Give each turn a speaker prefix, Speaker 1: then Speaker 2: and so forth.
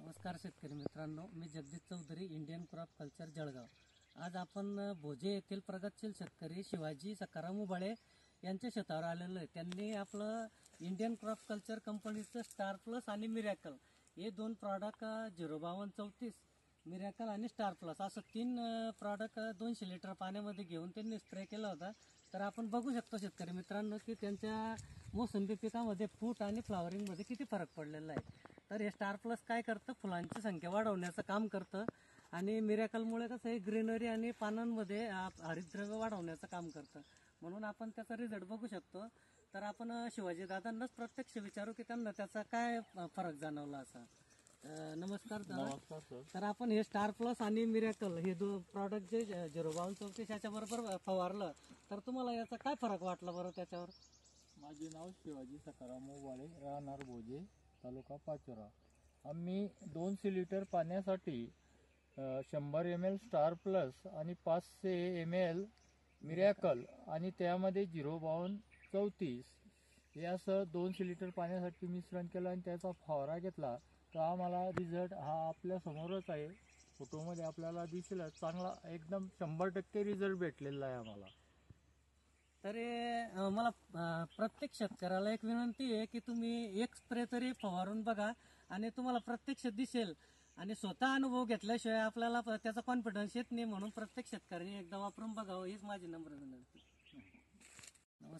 Speaker 1: नमस्कार शेतकरी मित्रांनो, मी Jagdish Chaudhari, Indian crop culture Jalgaon. आज आपण भोजे येथील प्रगतशील शेतकरी शिवाजी सकाराम उबाळे यांच्या शेतावर आलेलो आहे। त्यांनी आपलं इंडियन क्रॉप कल्चर कंपनीचं स्टार प्लस आणि मिरॅकल हे दोन प्रॉडक्ट 05234 मिरॅकल आणि स्टार प्लस असं तीन प्रॉडक्ट 200 लिटर पाण्यामध्ये घेऊन त्यांनी स्प्रे केला होता। तर आपण बघू शकतो शेतकरी मित्रांनो की त्यांच्या मोसंबी पिकामध्ये फूट आणि फ्लावरिंगमध्ये किती फरक पडलेला आहे। तर हे स्टार प्लस काय करतं, फुलांची संख्या वाढवण्याचं काम करतं आणि मिरॅकलमुळे कसं आहे ग्रीनरी आणि पानांमध्ये हरितद्रव्य वाढवण्याचं काम करतं, म्हणून आपण त्याचा रिझल्ट बघू शकतो। तर आपण शिवाजी दादांनाच प्रत्यक्ष विचारू की त्यांना त्याचा काय फरक जाणवला असा। नमस्कार दादा।
Speaker 2: नमस्कार सर।
Speaker 1: तर आपण हे स्टार प्लस आणि मिरॅकल हे दोन प्रॉडक्ट जे 05234 याच्याबरोबर फवारलं तर तुम्हाला याचा काय फरक वाटला बरं त्याच्यावर?
Speaker 2: माझे नाव शिवाजी सकाराम उबाळे, राहणार भोजे, तालुका पाचोरा। आम्ही 200 लिटर पाण्यासाठी 100 ml स्टार प्लस आणि 500 ml मिरॅकल आणि त्यामध्ये 05234 हे असं 200 लिटर पाण्यासाठी मिश्रण केलं आणि त्याचा फवारा घेतला तर आम्हाला रिझल्ट हा आपल्या समोरच आहे, फोटोमध्ये आपल्याला दिसेल। चांगला एकदम 100% रिझल्ट भेटलेला आहे आम्हाला।
Speaker 1: तरी मला प्रत्येक शेतकऱ्याला एक विनंती आहे की तुम्ही एक स्प्रे तरी फवारून बघा आणि तुम्हाला प्रत्यक्ष दिसेल आणि स्वतः अनुभव घेतल्याशिवाय आपल्याला त्याचा कॉन्फिडन्स येत नाही, म्हणून प्रत्येक शेतकऱ्यांनी एकदा वापरून बघावं हीच माझी नम्र विनंती। नमस्कार।